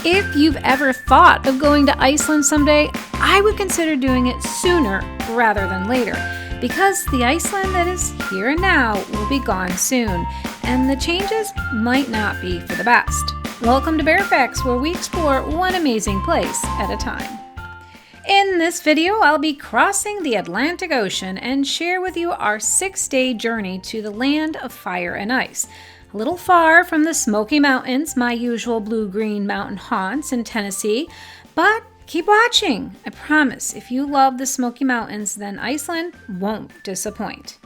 If you've ever thought of going to Iceland someday, I would consider doing it sooner rather than later, because the Iceland that is here and now will be gone soon, and the changes might not be for the best. Welcome to Bear Facts, where we explore one amazing place at a time. In this video, I'll be crossing the Atlantic Ocean and share with you our 6-day journey to the land of fire and ice. A little far from the Smoky Mountains, my usual blue-green mountain haunts in Tennessee, but keep watching. I promise, if you love the Smoky Mountains, then Iceland won't disappoint.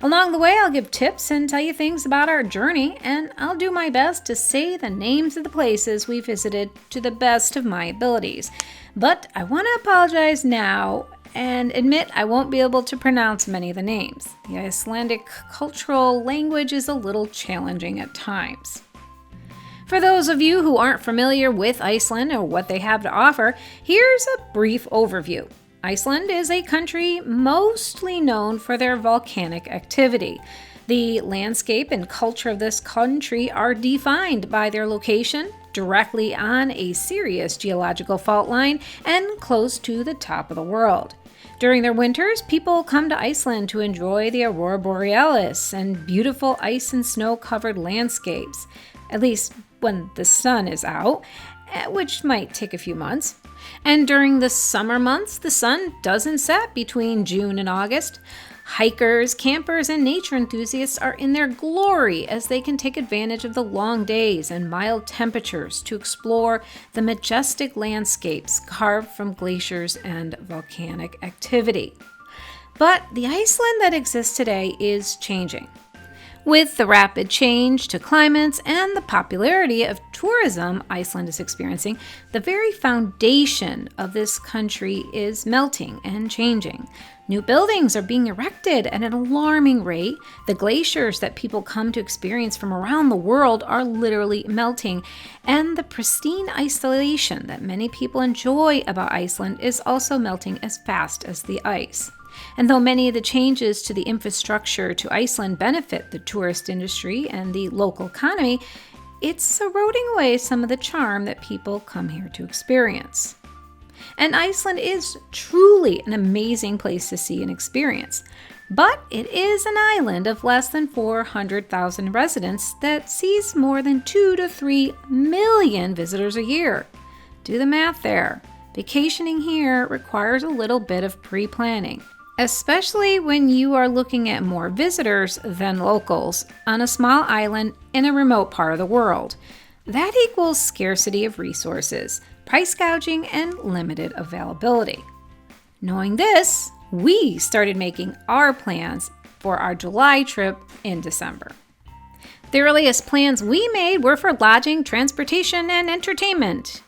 Along the way, I'll give tips and tell you things about our journey, and I'll do my best to say the names of the places we visited to the best of my abilities. But I want to apologize now and admit I won't be able to pronounce many of the names. The Icelandic cultural language is a little challenging at times. For those of you who aren't familiar with Iceland or what they have to offer, here's a brief overview. Iceland is a country mostly known for their volcanic activity. The landscape and culture of this country are defined by their location, directly on a serious geological fault line and close to the top of the world. During their winters, people come to Iceland to enjoy the aurora borealis and beautiful ice and snow-covered landscapes, at least when the sun is out, which might take a few months. And during the summer months, the sun doesn't set between June and August. Hikers, campers, and nature enthusiasts are in their glory as they can take advantage of the long days and mild temperatures to explore the majestic landscapes carved from glaciers and volcanic activity. But the Iceland that exists today is changing. With the rapid change to climates and the popularity of tourism Iceland is experiencing, the very foundation of this country is melting and changing. New buildings are being erected at an alarming rate. The glaciers that people come to experience from around the world are literally melting, and the pristine isolation that many people enjoy about Iceland is also melting as fast as the ice. And though many of the changes to the infrastructure to Iceland benefit the tourist industry and the local economy, it's eroding away some of the charm that people come here to experience. And Iceland is truly an amazing place to see and experience. But it is an island of less than 400,000 residents that sees more than 2 to 3 million visitors a year. Do the math there. Vacationing here requires a little bit of pre-planning, especially when you are looking at more visitors than locals on a small island in a remote part of the world. That equals scarcity of resources, price gouging, and limited availability. Knowing this, we started making our plans for our July trip in December. The earliest plans we made were for lodging, transportation, and entertainment.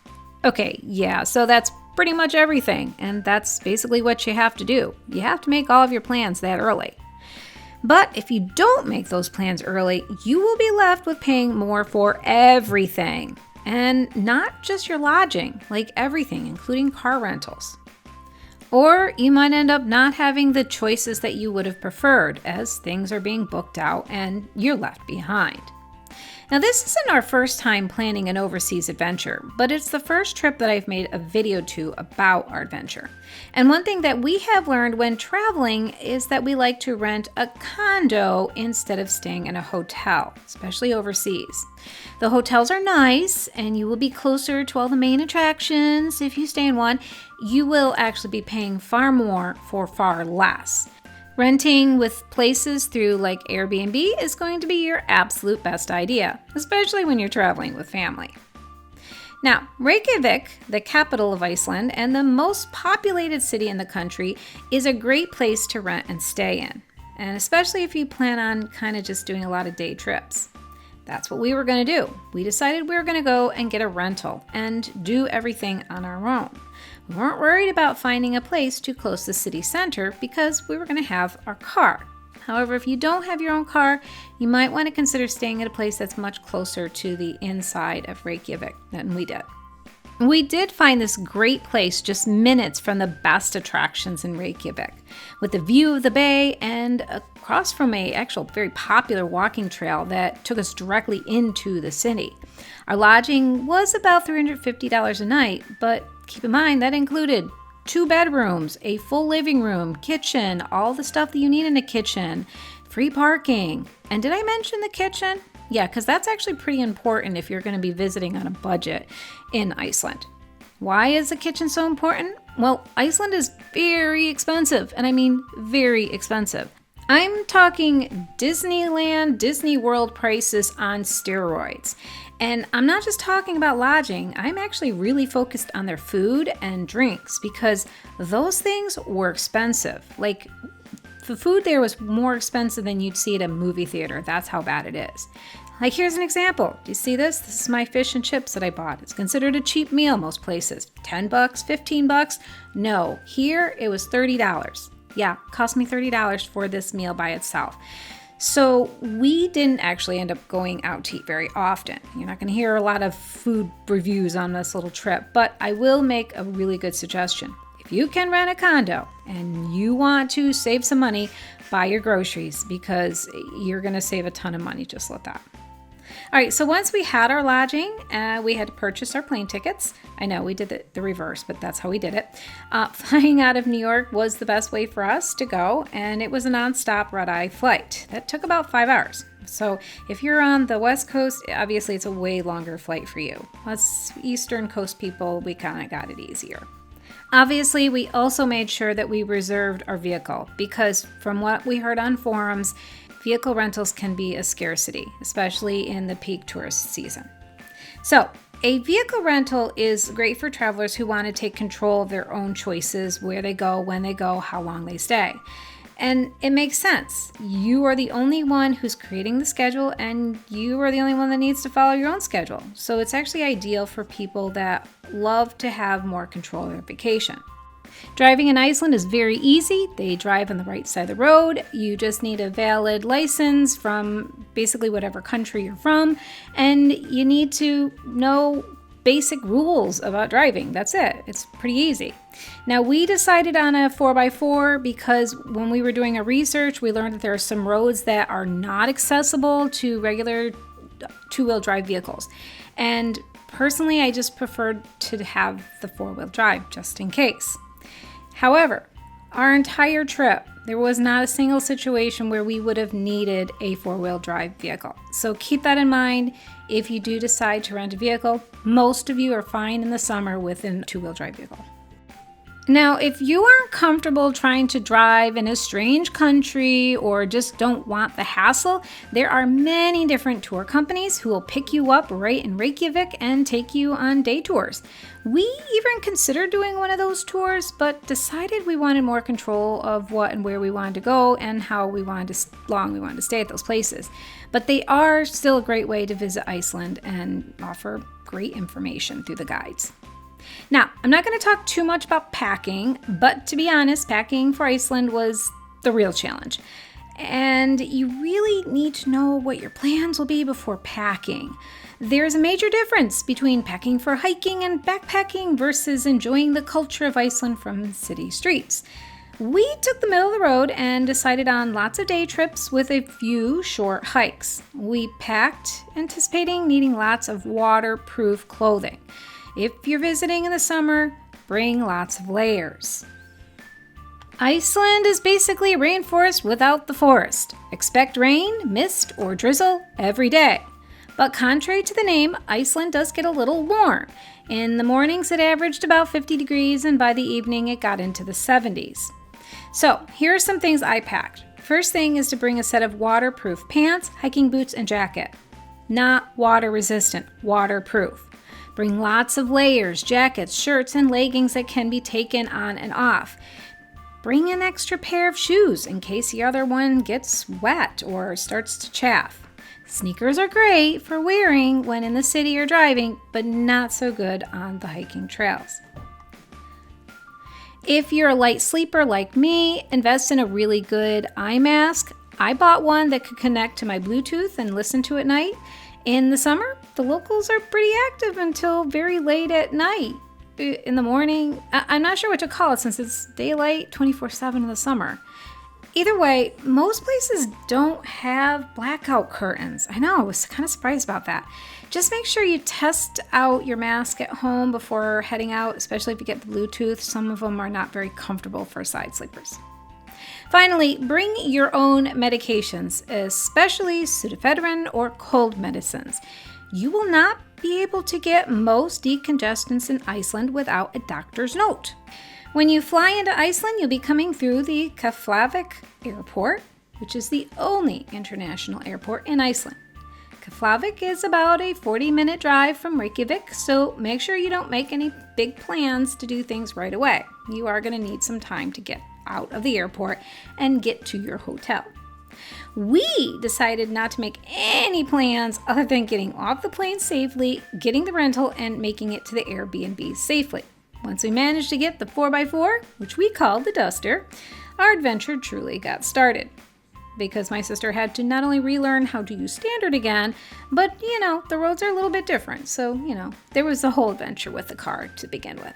Okay, yeah, so that's pretty much everything, and that's basically what you have to do. You have to make all of your plans that early. But if you don't make those plans early, you will be left with paying more for everything. And not just your lodging, like everything, including car rentals. Or you might end up not having the choices that you would have preferred, as things are being booked out and you're left behind. Now, this isn't our first time planning an overseas adventure, but it's the first trip that I've made a video to about our adventure. And one thing that we have learned when traveling is that we like to rent a condo instead of staying in a hotel, especially overseas. The hotels are nice, and you will be closer to all the main attractions. If you stay in one, you will actually be paying far more for far less. Renting with places through like Airbnb is going to be your absolute best idea, especially when you're traveling with family. Now, Reykjavik, the capital of Iceland and the most populated city in the country, is a great place to rent and stay in, and especially if you plan on kind of just doing a lot of day trips. That's what we were going to do. We decided we were going to go and get a rental and do everything on our own. We weren't worried about finding a place too close to the city center because we were going to have our car. However, if you don't have your own car, you might want to consider staying at a place that's much closer to the inside of Reykjavik than we did. We did find this great place just minutes from the best attractions in Reykjavik, with a view of the bay and across from a actual very popular walking trail that took us directly into the city. Our lodging was about $350 a night, but keep in mind that included 2 bedrooms, a full living room, kitchen, all the stuff that you need in a kitchen, free parking. And did I mention the kitchen? Yeah, because that's actually pretty important if you're going to be visiting on a budget in Iceland. Why is the kitchen so important? Well, Iceland is very expensive, and I mean very expensive. I'm talking Disneyland, Disney World prices on steroids. And I'm not just talking about lodging, I'm actually really focused on their food and drinks because those things were expensive. Like, the food there was more expensive than you'd see at a movie theater. That's how bad it is. Like, here's an example. Do you see this? This is my fish and chips that I bought. It's considered a cheap meal most places. $10, $15? No, here it was $30. Yeah, cost me $30 for this meal by itself. So we didn't actually end up going out to eat very often. You're not going to hear a lot of food reviews on this little trip, but I will make a really good suggestion. If you can rent a condo and you want to save some money, buy your groceries because you're going to save a ton of money just like that. All right, so once we had our lodging, we had to purchase our plane tickets. I know we did the reverse, but that's how we did it. Flying out of New York was the best way for us to go, and it was a nonstop red-eye flight. That took about 5 hours. So if you're on the West Coast, obviously it's a way longer flight for you. Us Eastern Coast people, we kind of got it easier. Obviously, we also made sure that we reserved our vehicle because from what we heard on forums, vehicle rentals can be a scarcity, especially in the peak tourist season. So, a vehicle rental is great for travelers who want to take control of their own choices, where they go, when they go, how long they stay. And it makes sense. You are the only one who's creating the schedule, and you are the only one that needs to follow your own schedule. So it's actually ideal for people that love to have more control of their vacation. Driving in Iceland is very easy. They drive on the right side of the road. You just need a valid license from basically whatever country you're from, and you need to know basic rules about driving. That's it. It's pretty easy. Now, we decided on a 4x4 because when we were doing our research, we learned that there are some roads that are not accessible to regular two-wheel drive vehicles. And personally, I just preferred to have the four-wheel drive just in case. However, our entire trip, there was not a single situation where we would have needed a four-wheel drive vehicle. So keep that in mind if you do decide to rent a vehicle. Most of you are fine in the summer with a two-wheel drive vehicle. Now, if you aren't comfortable trying to drive in a strange country or just don't want the hassle, there are many different tour companies who will pick you up right in Reykjavik and take you on day tours. We even considered doing one of those tours, but decided we wanted more control of what and where we wanted to go and how long we wanted to stay at those places. But they are still a great way to visit Iceland and offer great information through the guides. Now, I'm not going to talk too much about packing, but to be honest, packing for Iceland was the real challenge. And you really need to know what your plans will be before packing. There's a major difference between packing for hiking and backpacking versus enjoying the culture of Iceland from city streets. We took the middle of the road and decided on lots of day trips with a few short hikes. We packed anticipating needing lots of waterproof clothing. If you're visiting in the summer, bring lots of layers. Iceland is basically a rainforest without the forest. Expect rain, mist, or drizzle every day. But contrary to the name, Iceland does get a little warm. In the mornings it averaged about 50 degrees and by the evening it got into the 70s. So here are some things I packed. First thing is to bring a set of waterproof pants, hiking boots, and jacket. Not water resistant, waterproof. Bring lots of layers, jackets, shirts, and leggings that can be taken on and off. Bring an extra pair of shoes in case the other one gets wet or starts to chaff. Sneakers are great for wearing when in the city or driving, but not so good on the hiking trails. If you're a light sleeper like me, invest in a really good eye mask. I bought one that could connect to my Bluetooth and listen to at night. In the summer, the locals are pretty active until very late at night. In the morning, I'm not sure what to call it since it's daylight 24/7 in the summer. Either way, most places don't have blackout curtains. I know, I was kind of surprised about that. Just make sure you test out your mask at home before heading out, especially if you get the Bluetooth. Some of them are not very comfortable for side sleepers. Finally, bring your own medications, especially pseudoephedrine or cold medicines. You will not be able to get most decongestants in Iceland without a doctor's note. When you fly into Iceland, you'll be coming through the Keflavik Airport, which is the only international airport in Iceland. Keflavik is about a 40-minute drive from Reykjavik, so make sure you don't make any big plans to do things right away. You are going to need some time to get out of the airport and get to your hotel. We decided not to make any plans other than getting off the plane safely, getting the rental, and making it to the Airbnb safely. Once we managed to get the 4x4, which we called the Duster, our adventure truly got started. Because my sister had to not only relearn how to use standard again, but, the roads are a little bit different. So, there was a whole adventure with the car to begin with.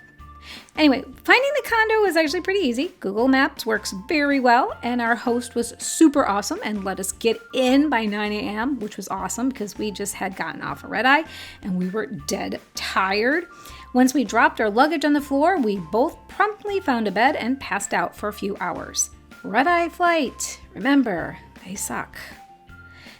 Anyway, finding the condo was actually pretty easy. Google Maps works very well, and our host was super awesome and let us get in by 9 a.m., which was awesome because we just had gotten off a red eye and we were dead tired. Once we dropped our luggage on the floor, we both promptly found a bed and passed out for a few hours. Red-eye flight. Remember, they suck.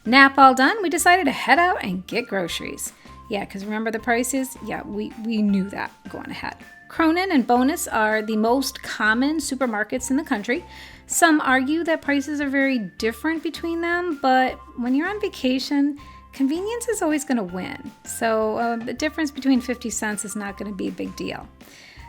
Nap all done, we decided to head out and get groceries. Yeah, because remember the prices? Yeah, we knew that going ahead. Cronin and Bonus are the most common supermarkets in the country. Some argue that prices are very different between them, but when you're on vacation, convenience is always going to win. So the difference between 50 cents is not going to be a big deal.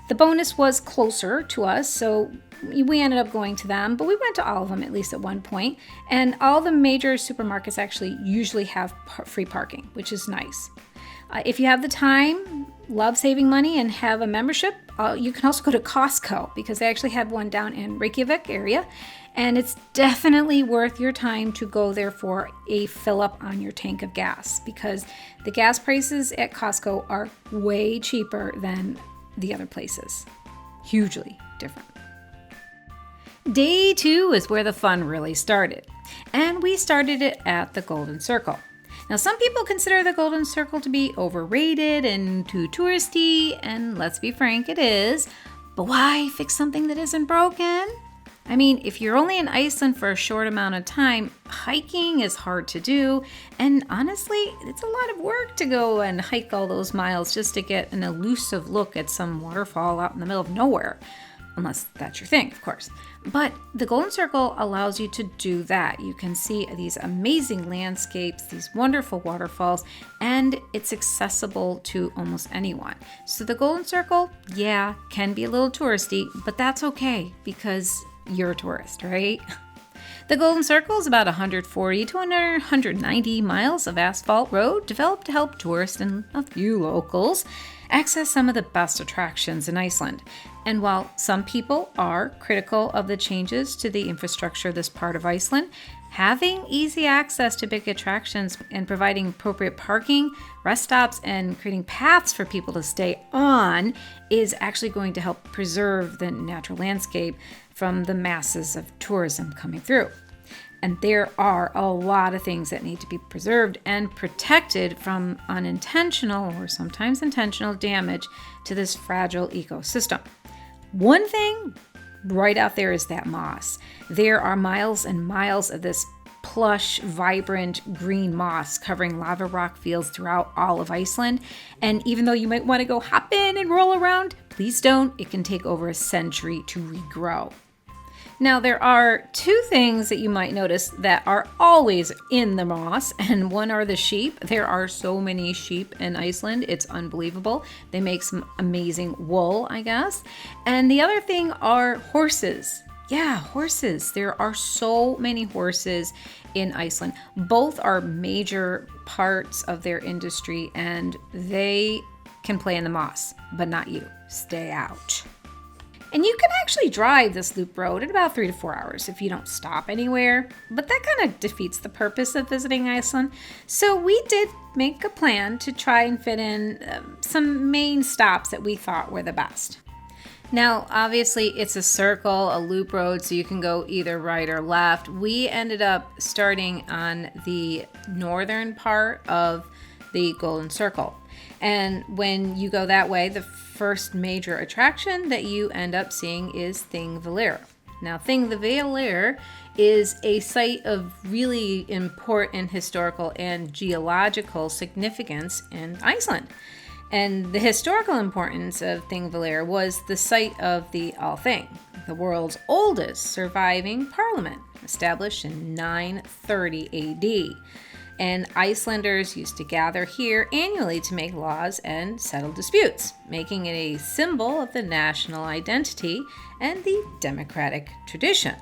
The Bonus was closer to us, so we ended up going to them, but we went to all of them at least at one point. And all the major supermarkets actually usually have free parking, which is nice. If you have the time, love saving money, and have a membership, you can also go to Costco because they actually have one down in Reykjavik area. And it's definitely worth your time to go there for a fill up on your tank of gas because the gas prices at Costco are way cheaper than the other places. Hugely different. Day 2 is where the fun really started. And we started it at the Golden Circle. Now, some people consider the Golden Circle to be overrated and too touristy, and let's be frank, it is. But why fix something that isn't broken? I mean, if you're only in Iceland for a short amount of time, hiking is hard to do, and honestly, it's a lot of work to go and hike all those miles just to get an elusive look at some waterfall out in the middle of nowhere. Unless that's your thing, of course. But the Golden Circle allows you to do that. You can see these amazing landscapes, these wonderful waterfalls, and it's accessible to almost anyone. So the Golden Circle, yeah, can be a little touristy, but that's okay because you're a tourist, right? The Golden Circle is about 140 to 190 miles of asphalt road developed to help tourists and a few locals access some of the best attractions in Iceland. And while some people are critical of the changes to the infrastructure of this part of Iceland, having easy access to big attractions and providing appropriate parking, rest stops, and creating paths for people to stay on is actually going to help preserve the natural landscape from the masses of tourism coming through. And there are a lot of things that need to be preserved and protected from unintentional or sometimes intentional damage to this fragile ecosystem. One thing right out there is that moss. There are miles and miles of this plush, vibrant green moss covering lava rock fields throughout all of Iceland. And even though you might want to go hop in and roll around, please don't. It can take over a century to regrow. Now, there are two things that you might notice that are always in the moss, and one are the sheep. There are so many sheep in Iceland. It's unbelievable. They make some amazing wool, I guess. And the other thing are horses. Yeah, horses. There are so many horses in Iceland. Both are major parts of their industry, and they can play in the moss, but not you. Stay out. And you can actually drive this loop road in about 3 to 4 hours if you don't stop anywhere. But that kind of defeats the purpose of visiting Iceland. So we did make a plan to try and fit in some main stops that we thought were the best. Now, obviously, it's a circle, a loop road, so you can go either right or left. We ended up starting on the northern part of the Golden Circle. And when you go that way, the first major attraction that you end up seeing is Thingvellir. Now, Thingvellir is a site of really important historical and geological significance in Iceland. And the historical importance of Thingvellir was the site of the Althing, the world's oldest surviving parliament, established in 930 AD. And Icelanders used to gather here annually to make laws and settle disputes, making it a symbol of the national identity and the democratic tradition.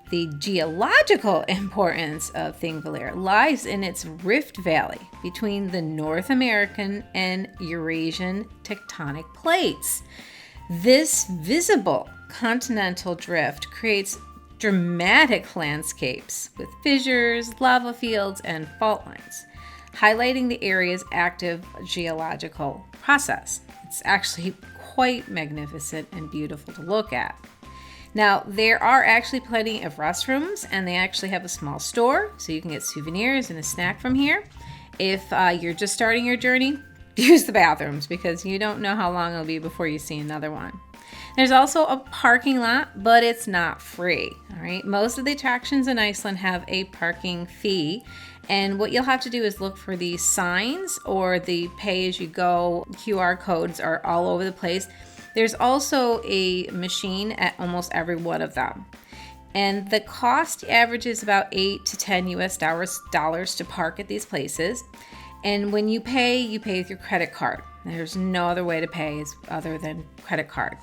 The geological importance of Thingvellir lies in its rift valley between the North American and Eurasian tectonic plates. This visible continental drift creates dramatic landscapes with fissures, lava fields, and fault lines, highlighting the area's active geological process. It's actually quite magnificent and beautiful to look at. Now, there are actually plenty of restrooms, and they actually have a small store, so you can get souvenirs and a snack from here. If you're just starting your journey, use the bathrooms because you don't know how long it'll be before you see another one. There's also a parking lot, but it's not free. All right, most of the attractions in Iceland have a parking fee, and what you'll have to do is look for the signs or the pay-as-you-go QR codes are all over the place. There's also a machine at almost every one of them. And the cost averages about 8 to 10 US dollars to park at these places. And when you pay with your credit card. There's no other way to pay other than credit card.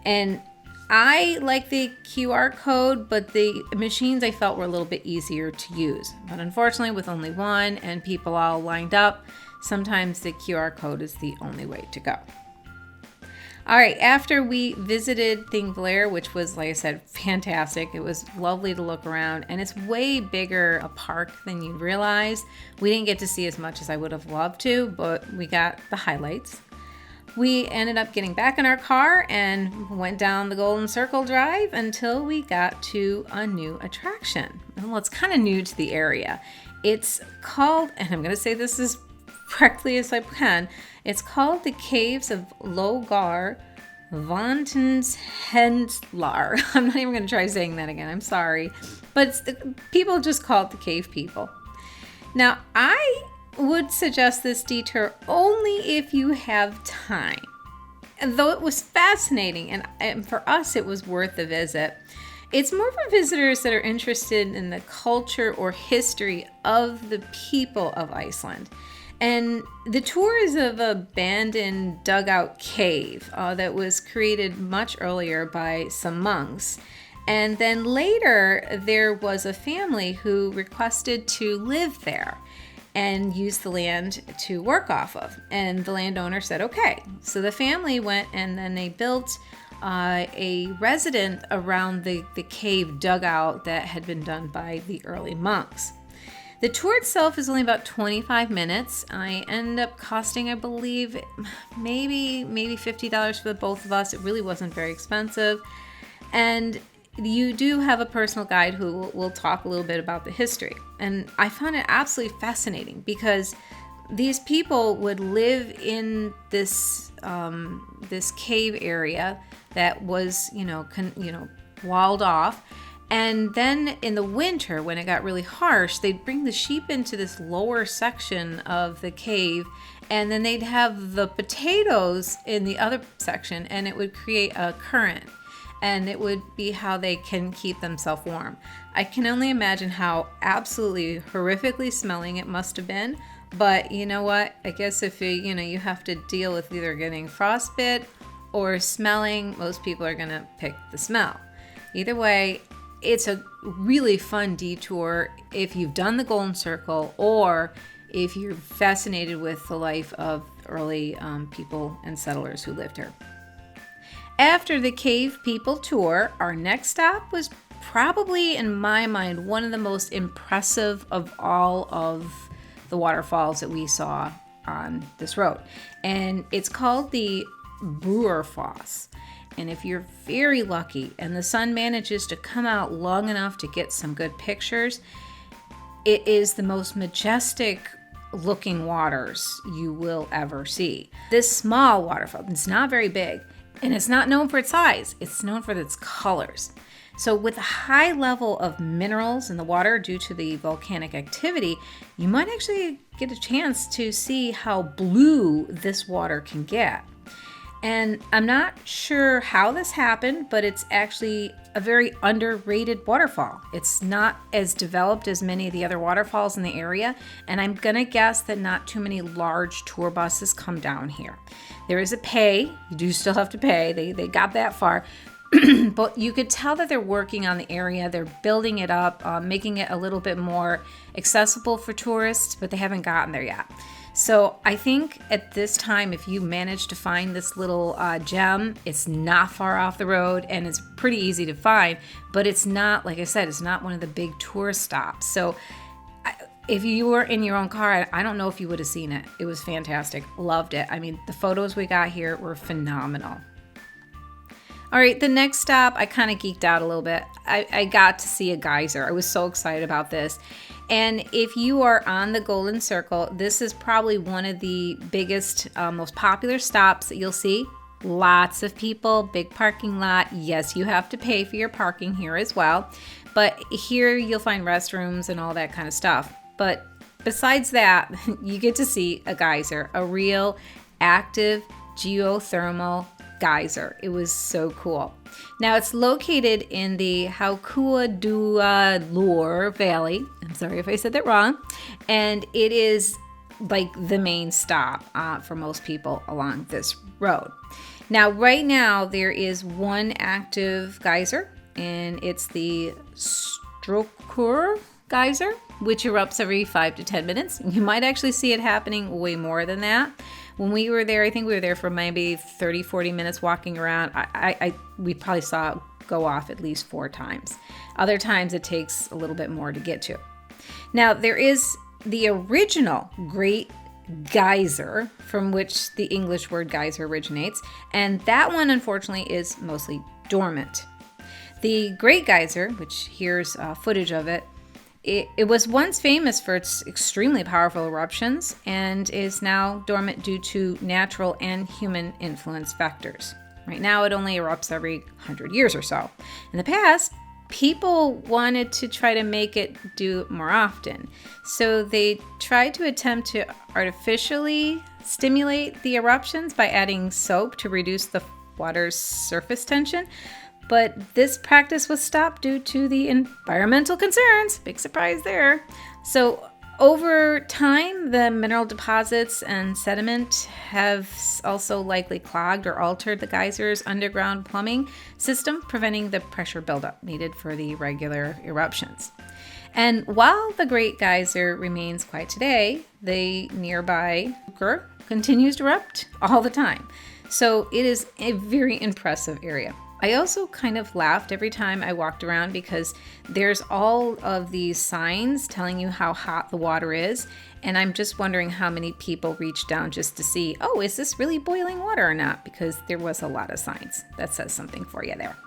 And I like the QR code, but the machines I felt were a little bit easier to use. But unfortunately, with only one and people all lined up, sometimes the QR code is the only way to go. All right, after we visited Thingvellir, which was, like I said, fantastic. It was lovely to look around, and it's way bigger a park than you realize. We didn't get to see as much as I would have loved to, but we got the highlights. We ended up getting back in our car and went down the Golden Circle Drive until we got to a new attraction. Well, it's kind of new to the area. It's called, and I'm going to say this as correctly as I can, it's called the Caves of Logar Vatnshenslar. I'm not even going to try saying that again. I'm sorry. But people just call it the Cave People. Now, I would suggest this detour only if you have time. And though it was fascinating, and for us it was worth the visit, it's more for visitors that are interested in the culture or history of the people of Iceland. And the tour is of an abandoned dugout cave that was created much earlier by some monks. And then later, there was a family who requested to live there and use the land to work off of. And the landowner said, okay. So the family went and then they built a residence around the cave dugout that had been done by the early monks. The tour itself is only about 25 minutes. I end up costing, I believe, maybe $50 for the both of us. It really wasn't very expensive. And you do have a personal guide who will talk a little bit about the history. And I found it absolutely fascinating because these people would live in this cave area that was, walled off. And then in the winter, when it got really harsh, they'd bring the sheep into this lower section of the cave, and then they'd have the potatoes in the other section, and it would create a current, and it would be how they can keep themselves warm. I can only imagine how absolutely horrifically smelling it must have been, but you know what? I guess if you have to deal with either getting frostbite or smelling, most people are gonna pick the smell. Either way, it's a really fun detour if you've done the Golden Circle or if you're fascinated with the life of early people and settlers who lived here. After the Cave People tour, our next stop was probably, in my mind, one of the most impressive of all of the waterfalls that we saw on this road. And it's called the Brewerfoss. And if you're very lucky and the sun manages to come out long enough to get some good pictures, it is the most majestic looking waters you will ever see. This small waterfall, it's not very big, and it's not known for its size, it's known for its colors. So with a high level of minerals in the water due to the volcanic activity, you might actually get a chance to see how blue this water can get. And I'm not sure how this happened, but it's actually a very underrated waterfall. It's not as developed as many of the other waterfalls in the area, and I'm gonna guess that not too many large tour buses come down here. There is a pay, you do still have to pay, they got that far, but you could tell that they're working on the area, they're building it up, making it a little bit more accessible for tourists, but they haven't gotten there yet. So I think at this time, if you manage to find this little gem, it's not far off the road and it's pretty easy to find, but it's not, like I said, it's not one of the big tourist stops. So if you were in your own car, I don't know if you would have seen it. It was fantastic. Loved it. I mean, the photos we got here were phenomenal. All right, the next stop, I kind of geeked out a little bit. I got to see a geyser. I was so excited about this. And if you are on the Golden Circle, this is probably one of the biggest, most popular stops that you'll see. Lots of people, big parking lot. Yes, you have to pay for your parking here as well. But here you'll find restrooms and all that kind of stuff. But besides that, you get to see a geyser, a real active geothermal geyser. It was so cool. Now it's located in the Haukuadualur Valley. I'm sorry if I said that wrong. And it is like the main stop for most people along this road. Now, right now there is one active geyser, and it's the Strokur geyser, which erupts every 5 to 10 minutes. You might actually see it happening way more than that. When we were there, I think we were there for maybe 30, 40 minutes walking around. We probably saw it go off at least 4 times. Other times it takes a little bit more to get to. Now, there is the original Great Geyser, from which the English word geyser originates, and that one, unfortunately, is mostly dormant. The Great Geyser, which here's footage of it, it was once famous for its extremely powerful eruptions and is now dormant due to natural and human influence factors. Right now, it only erupts every 100 years or so. In the past, people wanted to try to make it do more often. So they tried to attempt to artificially stimulate the eruptions by adding soap to reduce the water's surface tension. But this practice was stopped due to the environmental concerns. Big surprise there. So over time, the mineral deposits and sediment have also likely clogged or altered the geyser's underground plumbing system, preventing the pressure buildup needed for the regular eruptions. And while the Great Geyser remains quiet today, the nearby Ukur continues to erupt all the time. So it is a very impressive area. I also kind of laughed every time I walked around because there's all of these signs telling you how hot the water is. And I'm just wondering how many people reached down just to see, oh, is this really boiling water or not? Because there was a lot of signs. That says something for you there.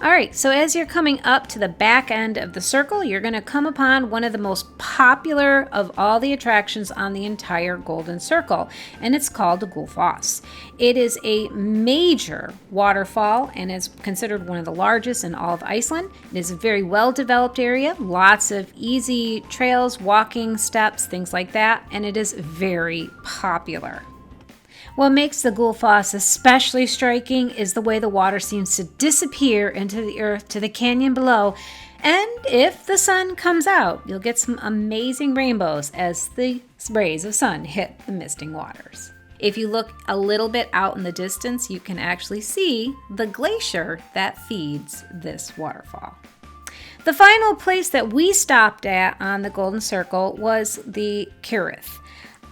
All right, so as you're coming up to the back end of the circle, you're going to come upon one of the most popular of all the attractions on the entire Golden Circle, and it's called the Gullfoss. It is a major waterfall and is considered one of the largest in all of Iceland. It is a very well-developed area, lots of easy trails, walking steps, things like that, and it is very popular. What makes the Gullfoss especially striking is the way the water seems to disappear into the earth to the canyon below. And if the sun comes out, you'll get some amazing rainbows as the rays of sun hit the misting waters. If you look a little bit out in the distance, you can actually see the glacier that feeds this waterfall. The final place that we stopped at on the Golden Circle was the Kirith.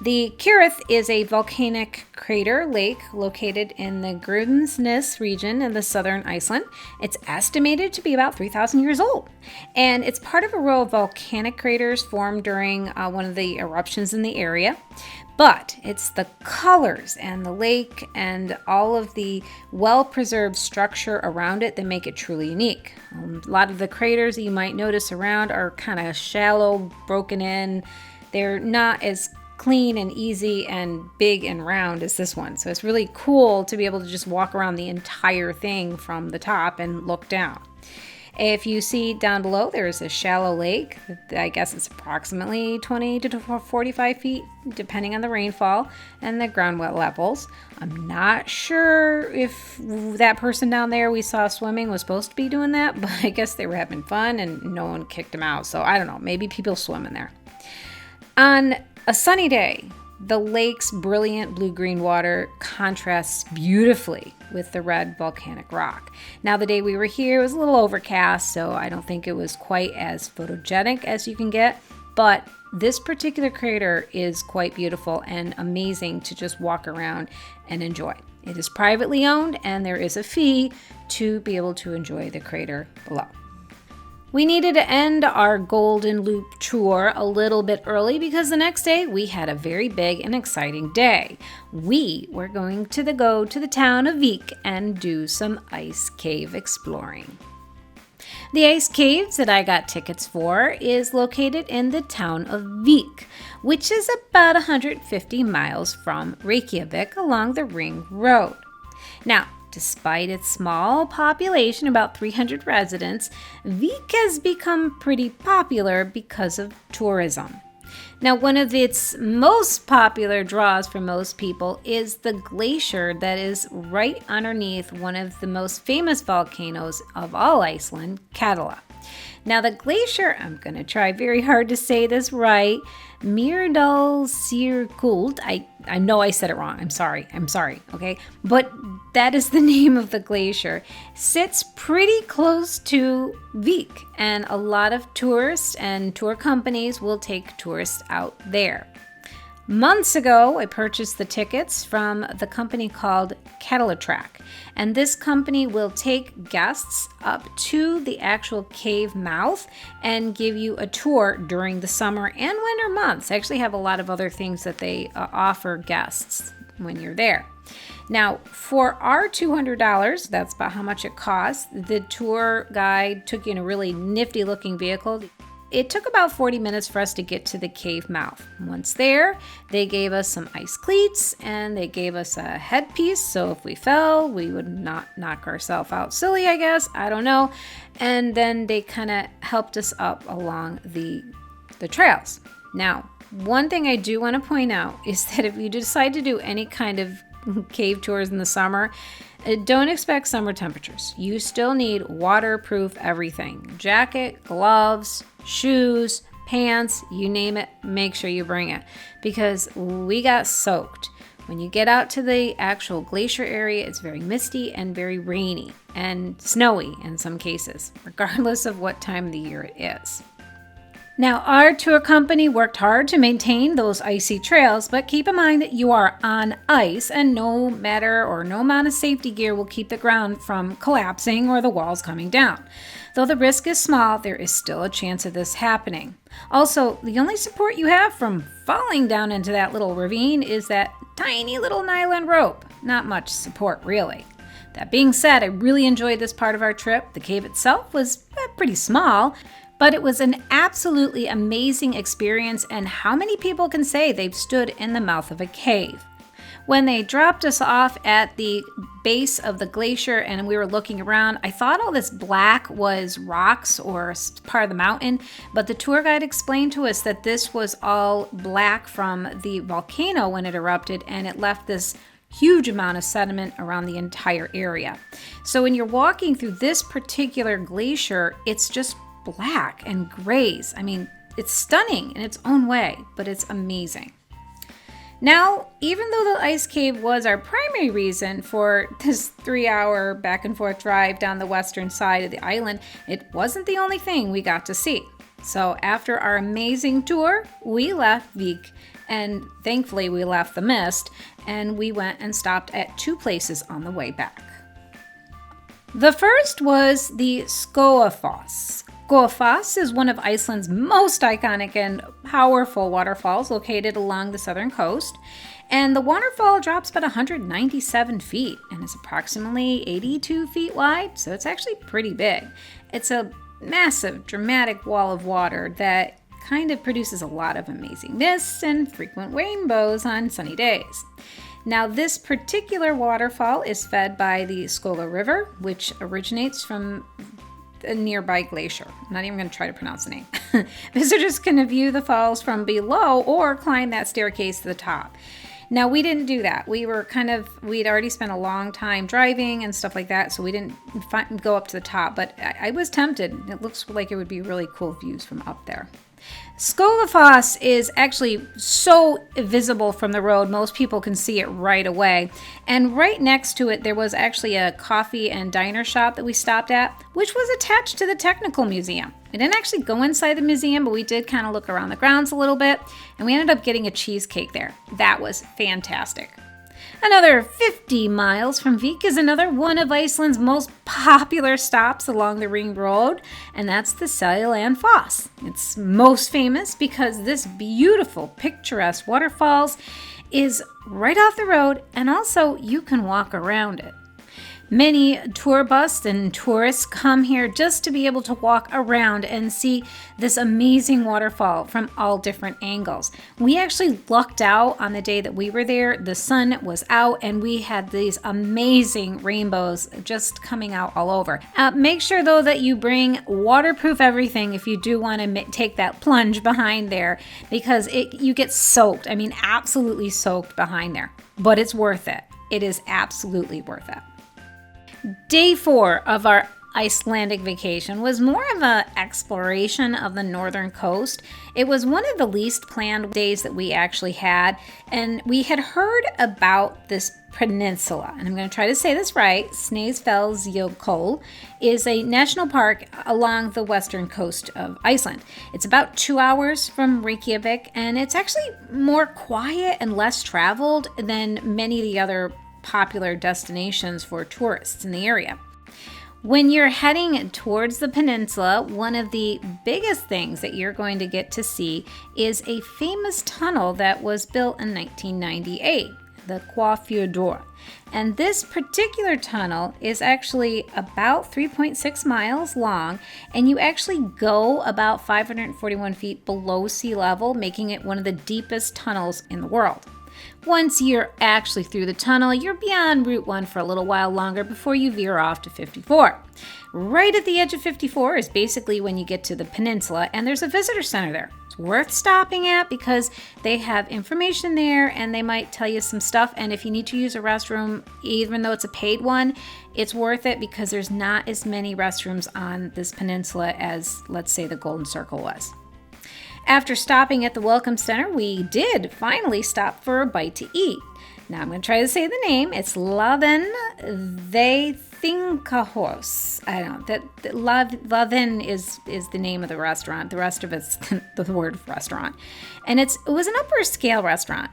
The Kirith is a volcanic crater lake located in the Grimsnes region in the southern Iceland. It's estimated to be about 3,000 years old, and it's part of a row of volcanic craters formed during one of the eruptions in the area. But it's the colors and the lake and all of the well-preserved structure around it that make it truly unique. A lot of the craters that you might notice around are kind of shallow, broken in. They're not as clean and easy and big and round as this one. So it's really cool to be able to just walk around the entire thing from the top and look down. If you see down below, there is a shallow lake. I guess it's approximately 20 to 45 feet, depending on the rainfall and the ground levels. I'm not sure if that person down there we saw swimming was supposed to be doing that, but I guess they were having fun and no one kicked them out. So I don't know, maybe people swim in there. On a sunny day, the lake's brilliant blue-green water contrasts beautifully with the red volcanic rock. Now, the day we were here, it was a little overcast, so I don't think it was quite as photogenic as you can get, but this particular crater is quite beautiful and amazing to just walk around and enjoy. It is privately owned, and there is a fee to be able to enjoy the crater below. We needed to end our Golden Loop tour a little bit early because the next day we had a very big and exciting day. We were going to go to the town of Vik and do some ice cave exploring. The ice caves that I got tickets for is located in the town of Vik, which is about 150 miles from Reykjavik along the Ring Road. Now, despite its small population, about 300 residents, Vik has become pretty popular because of tourism. Now, one of its most popular draws for most people is the glacier that is right underneath one of the most famous volcanoes of all Iceland, Katla. Now, the glacier, I'm going to try very hard to say this right, Myrdalsjökull. I know I said it wrong. I'm sorry, okay? But that is the name of the glacier. Sits pretty close to Vik, and a lot of tourists and tour companies will take tourists out there. Months ago, I purchased the tickets from the company called Track, and this company will take guests up to the actual cave mouth and give you a tour during the summer and winter months. They actually have a lot of other things that they offer guests when you're there. Now, for our $200, that's about how much it costs. The tour guide took you in a really nifty looking vehicle. It took about 40 minutes for us to get to the cave mouth. Once there, they gave us some ice cleats and they gave us a headpiece, so if we fell, we would not knock ourselves out silly, I guess. I don't know. And then they kind of helped us up along the trails. Now, one thing I do want to point out is that if you decide to do any kind of cave tours in the summer, don't expect summer temperatures. You still need waterproof everything. Jacket, gloves, shoes, pants, you name it, make sure you bring it because we got soaked. When you get out to the actual glacier area, it's very misty and very rainy and snowy in some cases, regardless of what time of the year it is. Now, our tour company worked hard to maintain those icy trails, but keep in mind that you are on ice and no amount of safety gear will keep the ground from collapsing or the walls coming down. Though the risk is small, there is still a chance of this happening. Also, the only support you have from falling down into that little ravine is that tiny little nylon rope. Not much support, really. That being said, I really enjoyed this part of our trip. The cave itself was pretty small, but it was an absolutely amazing experience, and how many people can say they've stood in the mouth of a cave? When they dropped us off at the base of the glacier and we were looking around, I thought all this black was rocks or part of the mountain, but the tour guide explained to us that this was all black from the volcano when it erupted, and it left this huge amount of sediment around the entire area. So when you're walking through this particular glacier, it's just black and grays. I mean, it's stunning in its own way, but it's amazing. Now, even though the ice cave was our primary reason for this 3-hour back and forth drive down the western side of the island, it wasn't the only thing we got to see. So after our amazing tour, we left Vik And thankfully we left the mist and we went and stopped at 2 places on the way back. The first was the Skoafoss. Skoafoss is one of Iceland's most iconic and powerful waterfalls located along the southern coast. And the waterfall drops about 197 feet and is approximately 82 feet wide, so it's actually pretty big. It's a massive, dramatic wall of water that kind of produces a lot of amazing mists and frequent rainbows on sunny days. Now, this particular waterfall is fed by the Skoga River, which originates from a nearby glacier. I'm not even going to try to pronounce the name. Visitors can view the falls from below or climb that staircase to the top. Now, we didn't do that. We'd already spent a long time driving and stuff like that, so we didn't go up to the top, but I was tempted. It looks like it would be really cool views from up there. Skogafoss is actually so visible from the road, most people can see it right away. And right next to it, there was actually a coffee and diner shop that we stopped at, which was attached to the Technical Museum. We didn't actually go inside the museum, but we did kind of look around the grounds a little bit, and we ended up getting a cheesecake there. That was fantastic. Another 50 miles from Vik is another one of Iceland's most popular stops along the Ring Road, and that's the Seljalandsfoss. It's most famous because this beautiful, picturesque waterfalls is right off the road, and also you can walk around it. Many tour buses and tourists come here just to be able to walk around and see this amazing waterfall from all different angles. We actually lucked out on the day that we were there. The sun was out and we had these amazing rainbows just coming out all over. Make sure though that you bring waterproof everything if you do want to take that plunge behind there, because you get soaked. I mean, absolutely soaked behind there, but it's worth it. It is absolutely worth it. Day 4 of our Icelandic vacation was more of an exploration of the northern coast. It was one of the least planned days that we actually had, and we had heard about this peninsula, and I'm going to try to say this right. Snaefellsnes is a national park along the western coast of Iceland. It's about 2 hours from Reykjavik, and it's actually more quiet and less traveled than many of the other popular destinations for tourists in the area. When you're heading towards the peninsula, one of the biggest things that you're going to get to see is a famous tunnel that was built in 1998, the Quafjordur. And this particular tunnel is actually about 3.6 miles long, and you actually go about 541 feet below sea level, making it one of the deepest tunnels in the world. Once you're actually through the tunnel, you're beyond Route 1 for a little while longer before you veer off to 54. Right at the edge of 54 is basically when you get to the peninsula, and there's a visitor center there. It's worth stopping at because they have information there and they might tell you some stuff. And if you need to use a restroom, even though it's a paid one, it's worth it because there's not as many restrooms on this peninsula as, let's say, the Golden Circle was. After stopping at the Welcome Center, we did finally stop for a bite to eat. Now I'm going to try to say the name. It's Laven They Thinkahos. I don't know. Laven is the name of the restaurant. The rest of it's the word restaurant. And it was an upper scale restaurant,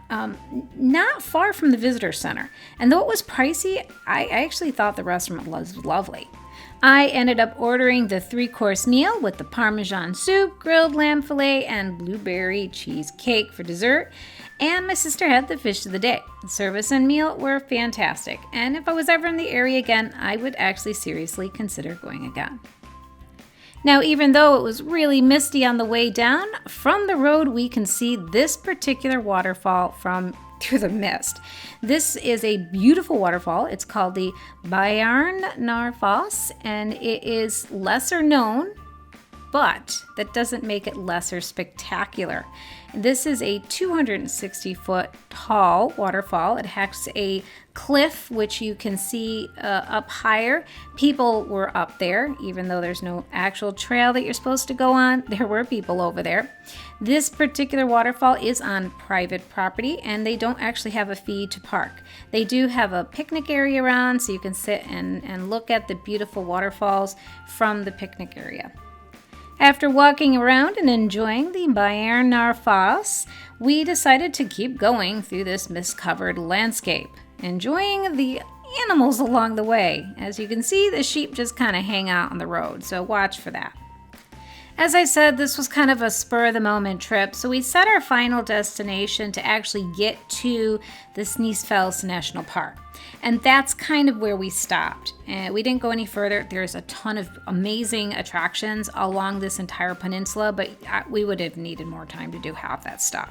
not far from the visitor center. And though it was pricey, I actually thought the restaurant was lovely. I ended up ordering the 3-course meal with the Parmesan soup, grilled lamb fillet, and blueberry cheesecake for dessert. And my sister had the fish of the day. The service and meal were fantastic. And if I was ever in the area again, I would actually seriously consider going again. Now, even though it was really misty on the way down, from the road we can see this particular waterfall through the mist. This is a beautiful waterfall. It's called the Bjarnarfoss, and it is lesser known, but that doesn't make it lesser spectacular. This is a 260-foot tall waterfall. It has a cliff, which you can see up higher. People were up there, even though there's no actual trail that you're supposed to go on. There were people over there. This particular waterfall is on private property, and they don't actually have a fee to park. They do have a picnic area around, so you can sit and look at the beautiful waterfalls from the picnic area. After walking around and enjoying the Bæjarnarfoss, we decided to keep going through this mist-covered landscape, enjoying the animals along the way. As you can see, the sheep just kind of hang out on the road, so watch for that. As I said, this was kind of a spur-of-the-moment trip, so we set our final destination to actually get to the Snaefellsnes National Park. And that's kind of where we stopped. We didn't go any further. There's a ton of amazing attractions along this entire peninsula, but we would have needed more time to do half that stuff.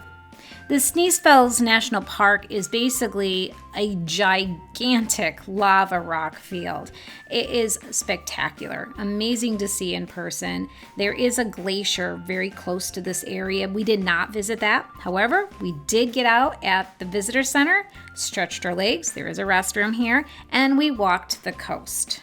The Snaefellsnes National Park is basically a gigantic lava rock field. It is spectacular, amazing to see in person. There is a glacier very close to this area. We did not visit that. However, we did get out at the visitor center, stretched our legs, there is a restroom here, and we walked the coast.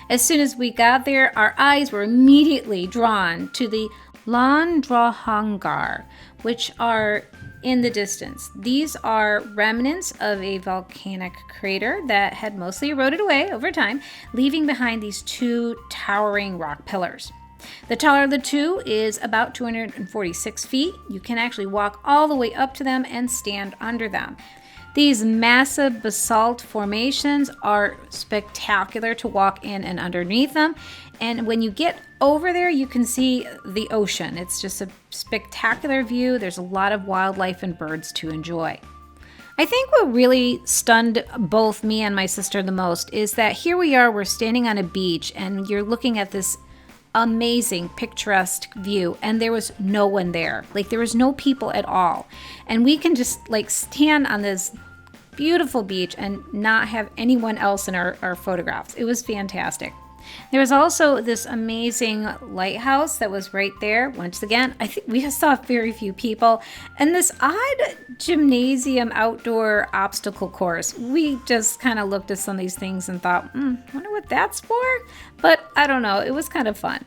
As soon as we got there, our eyes were immediately drawn to the Landrohangar, which are in the distance. These are remnants of a volcanic crater that had mostly eroded away over time, leaving behind these two towering rock pillars. The taller of the two is about 246 feet. You can actually walk all the way up to them and stand under them. These massive basalt formations are spectacular to walk in and underneath them. And when you get over there, you can see the ocean. It's just a spectacular view. There's a lot of wildlife and birds to enjoy. I think what really stunned both me and my sister the most is that here we are, we're standing on a beach and you're looking at this amazing picturesque view, and there was no one there. Like, there was no people at all, and we can just like stand on this beautiful beach and not have anyone else in our photographs. It was fantastic. There was also this amazing lighthouse that was right there. Once again, I think we saw very few people, and this odd gymnasium outdoor obstacle course. We just kind of looked at some of these things and thought, wonder what that's for? But I don't know, it was kind of fun.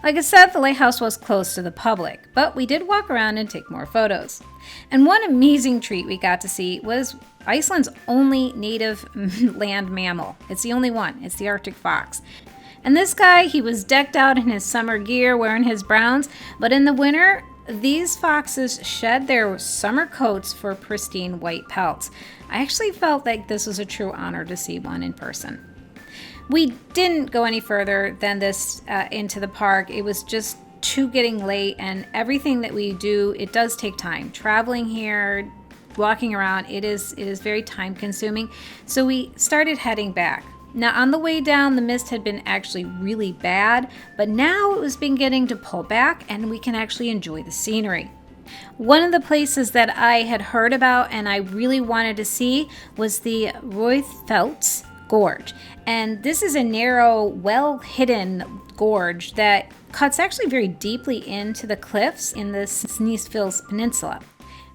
Like I said, the lighthouse was closed to the public, but we did walk around and take more photos. And one amazing treat we got to see was Iceland's only native land mammal. It's the only one. It's the Arctic fox. And this guy, he was decked out in his summer gear, wearing his browns, but in the winter, these foxes shed their summer coats for pristine white pelts. I actually felt like this was a true honor to see one in person. We didn't go any further than this into the park. It was just too getting late, and everything that we do, it does take time. Traveling here, walking around, it is very time consuming. So we started heading back. Now on the way down, the mist had been actually really bad, but now it was beginning to pull back and we can actually enjoy the scenery. One of the places that I had heard about and I really wanted to see was the Reykjavik Gorge. And this is a narrow, well-hidden gorge that cuts actually very deeply into the cliffs in the Snaefellsnes Peninsula.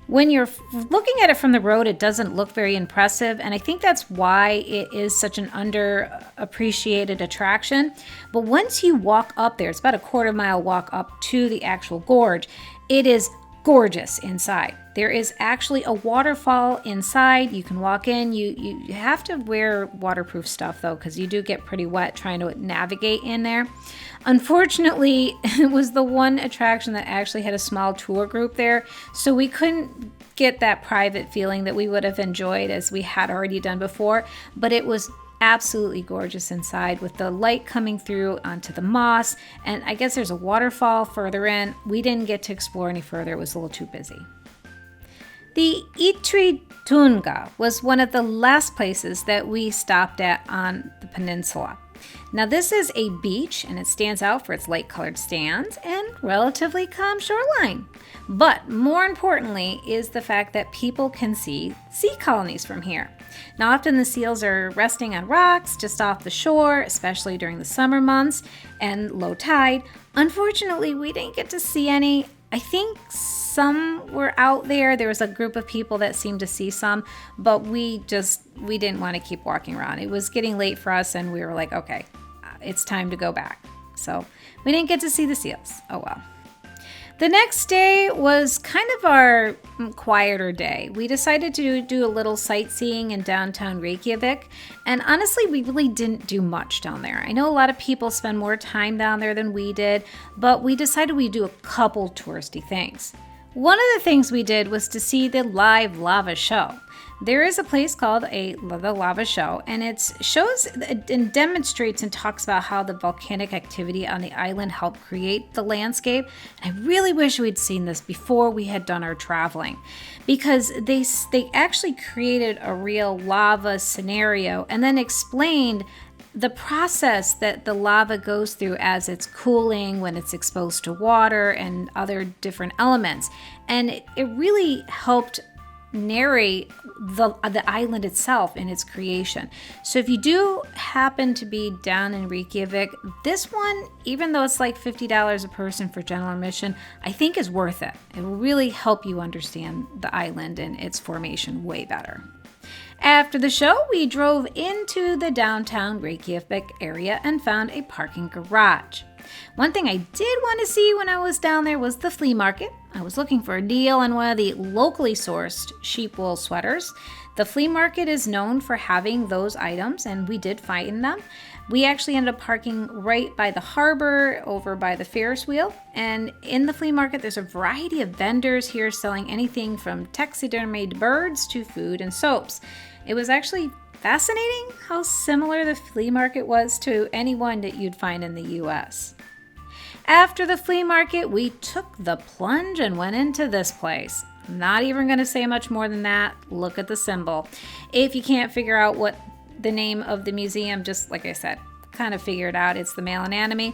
When you're looking at it from the road, it doesn't look very impressive, and I think that's why it is such an underappreciated attraction. But once you walk up there, it's about a quarter-mile walk up to the actual gorge, it is gorgeous inside. There is actually a waterfall inside. You can walk in. You have to wear waterproof stuff though, because you do get pretty wet trying to navigate in there. Unfortunately, it was the one attraction that actually had a small tour group there, so we couldn't get that private feeling that we would have enjoyed as we had already done before, but it was absolutely gorgeous inside with the light coming through onto the moss, and I guess there's a waterfall further in. We didn't get to explore any further. It was a little too busy. The Tunga was one of the last places that we stopped at on the peninsula. Now this is a beach and it stands out for its light-colored sands and relatively calm shoreline. But more importantly is the fact that people can see sea colonies from here. Now often the seals are resting on rocks just off the shore, especially during the summer months and low tide. Unfortunately, we didn't get to see any. I think some were out there. There was a group of people that seemed to see some, but we didn't want to keep walking around. It was getting late for us and we were like, okay, it's time to go back. So we didn't get to see the seals. Oh well. The next day was kind of our quieter day. We decided to do a little sightseeing in downtown Reykjavik, and honestly, we really didn't do much down there. I know a lot of people spend more time down there than we did, but we decided we'd do a couple touristy things. One of the things we did was to see the live lava show. There is a place called the Lava Show, and it shows and demonstrates and talks about how the volcanic activity on the island helped create the landscape. I really wish we'd seen this before we had done our traveling, because they actually created a real lava scenario and then explained the process that the lava goes through as it's cooling, when it's exposed to water and other different elements. And it really helped narrate the island itself in its creation. So if you do happen to be down in Reykjavik, this one, even though it's like $50 a person for general admission, I think is worth it. It will really help you understand the island and its formation way better. After the show, we drove into the downtown Reykjavik area and found a parking garage. One thing I did want to see when I was down there was the flea market. I was looking for a deal on one of the locally sourced sheep wool sweaters. The flea market is known for having those items, and we did find them. We actually ended up parking right by the harbor, over by the Ferris wheel. And in the flea market, there's a variety of vendors here selling anything from taxidermied birds to food and soaps. It was actually fascinating how similar the flea market was to any one that you'd find in the US. After the flea market, we took the plunge and went into this place. I'm not even going to say much more than that. Look at the symbol. If you can't figure out what the name of the museum, just like I said, kind of figure it out. It's the male anatomy.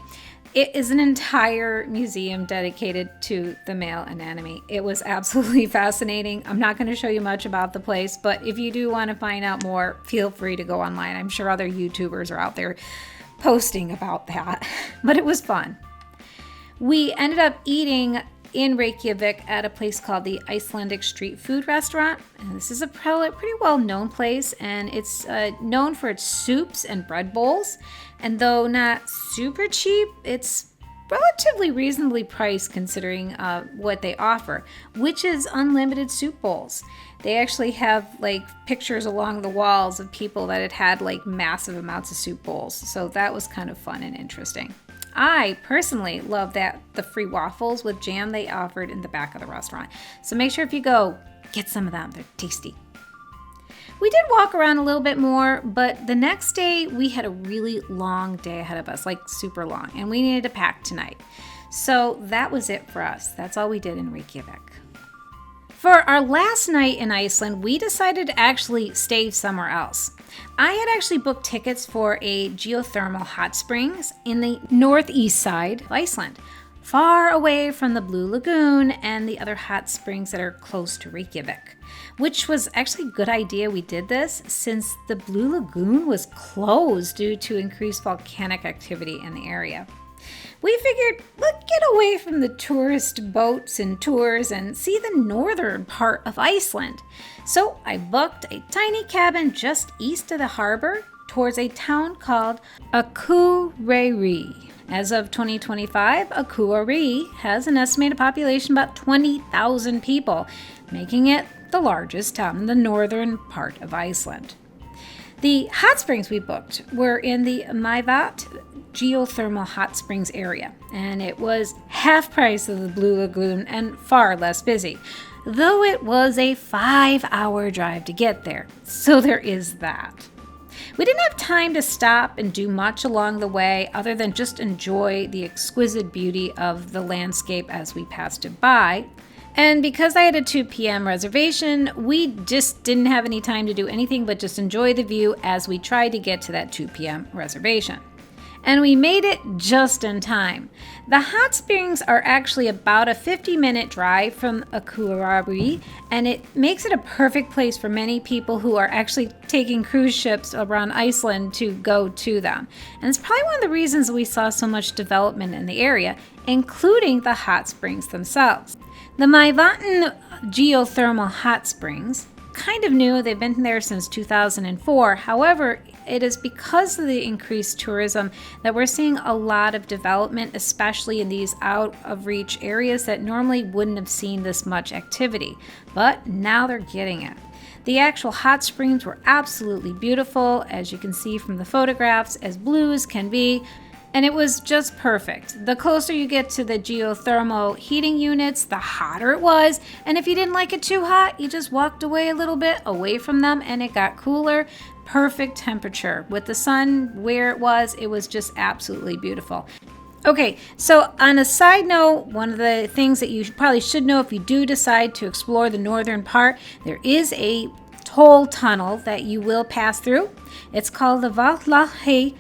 It is an entire museum dedicated to the male anatomy. It was absolutely fascinating. I'm not going to show you much about the place, but if you do want to find out more, feel free to go online. I'm sure other YouTubers are out there posting about that, but it was fun. We ended up eating in Reykjavik at a place called the Icelandic Street Food Restaurant. And this is a pretty well-known place, and it's known for its soups and bread bowls. And though not super cheap, it's relatively reasonably priced considering what they offer, which is unlimited soup bowls. They actually have like pictures along the walls of people that had like massive amounts of soup bowls. So that was kind of fun and interesting. I personally love the free waffles with jam they offered in the back of the restaurant. So make sure if you go, get some of them. They're tasty. We did walk around a little bit more, but the next day we had a really long day ahead of us, like super long, and we needed to pack tonight. So that was it for us. That's all we did in Reykjavik. For our last night in Iceland, we decided to actually stay somewhere else. I had actually booked tickets for a geothermal hot springs in the northeast side of Iceland, far away from the Blue Lagoon and the other hot springs that are close to Reykjavik, which was actually a good idea we did this since the Blue Lagoon was closed due to increased volcanic activity in the area. We figured, let's get away from the tourist boats and tours and see the northern part of Iceland. So I booked a tiny cabin just east of the harbor towards a town called Akureyri. As of 2025, Akureyri has an estimated population of about 20,000 people, making it the largest town in the northern part of Iceland. The hot springs we booked were in the Mývatn geothermal hot springs area, and it was half price of the Blue Lagoon and far less busy, though it was a 5-hour drive to get there, so there is that. We didn't have time to stop and do much along the way other than just enjoy the exquisite beauty of the landscape as we passed it by. And because I had a 2 p.m. reservation, we just didn't have any time to do anything but just enjoy the view as we tried to get to that 2 p.m. reservation. And we made it just in time. The hot springs are actually about a 50-minute drive from Akureyri, and it makes it a perfect place for many people who are actually taking cruise ships around Iceland to go to them. And it's probably one of the reasons we saw so much development in the area, including the hot springs themselves. The Mývatn geothermal hot springs, kind of new, they've been there since 2004. However, it is because of the increased tourism that we're seeing a lot of development, especially in these out of reach areas that normally wouldn't have seen this much activity. But now they're getting it. The actual hot springs were absolutely beautiful, as you can see from the photographs, as blue as can be. And it was just perfect. The closer you get to the geothermal heating units, the hotter it was. And if you didn't like it too hot, you just walked away a little bit away from them and it got cooler. Perfect temperature. With the sun where it was just absolutely beautiful. Okay, so on a side note, one of the things that you probably should know if you do decide to explore the northern part, there is a toll tunnel that you will pass through. It's called the Volatile,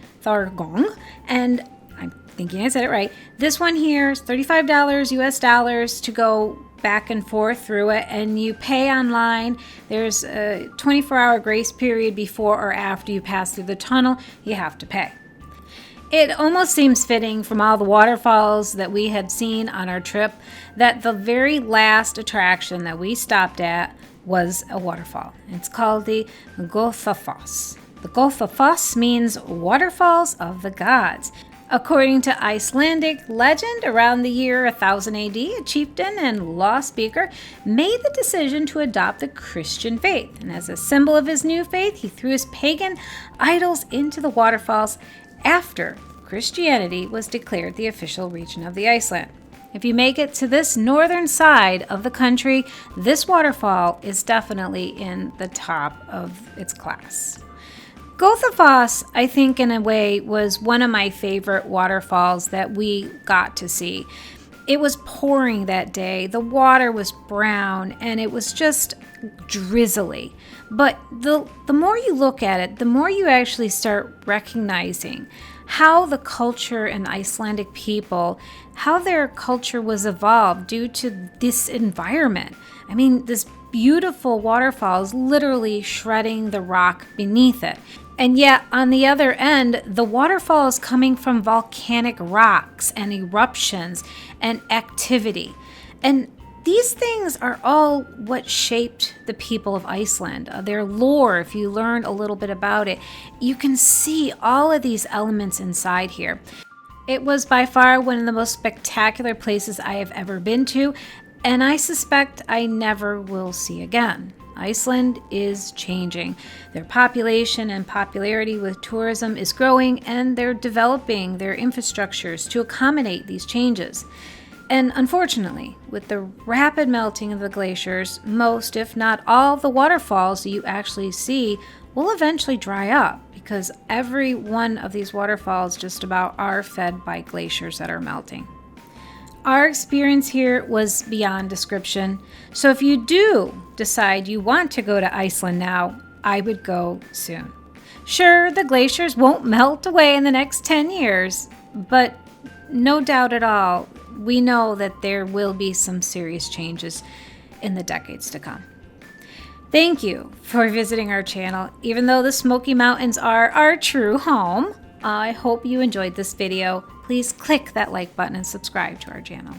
and I'm thinking I said it right. This one here is $35 US dollars to go back and forth through it, and you pay online. There's a 24-hour grace period before or after you pass through the tunnel. You have to pay. It almost seems fitting from all the waterfalls that we had seen on our trip that the very last attraction that we stopped at was a waterfall. It's called the Goðafoss. The Goðafoss means waterfalls of the gods. According to Icelandic legend, around the year 1000 AD, a chieftain and law speaker made the decision to adopt the Christian faith. And as a symbol of his new faith, he threw his pagan idols into the waterfalls after Christianity was declared the official religion of the Iceland. If you make it to this northern side of the country, this waterfall is definitely in the top of its class. Goðafoss, I think in a way, was one of my favorite waterfalls that we got to see. It was pouring that day, the water was brown, and it was just drizzly. But the more you look at it, the more you actually start recognizing how the culture and Icelandic people, how their culture was evolved due to this environment. I mean, this beautiful waterfall is literally shredding the rock beneath it. And yet, on the other end, the waterfall is coming from volcanic rocks and eruptions and activity. And these things are all what shaped the people of Iceland. Their lore, if you learn a little bit about it, you can see all of these elements inside here. It was by far one of the most spectacular places I have ever been to, and I suspect I never will see again. Iceland is changing. Their population and popularity with tourism is growing, and they're developing their infrastructures to accommodate these changes. And unfortunately, with the rapid melting of the glaciers, most, if not all, the waterfalls that you actually see will eventually dry up because every one of these waterfalls just about are fed by glaciers that are melting. Our experience here was beyond description. So if you do decide you want to go to Iceland now, I would go soon. Sure, the glaciers won't melt away in the next 10 years, but no doubt at all, we know that there will be some serious changes in the decades to come. Thank you for visiting our channel. Even though the Smoky Mountains are our true home, I hope you enjoyed this video. Please click that like button and subscribe to our channel.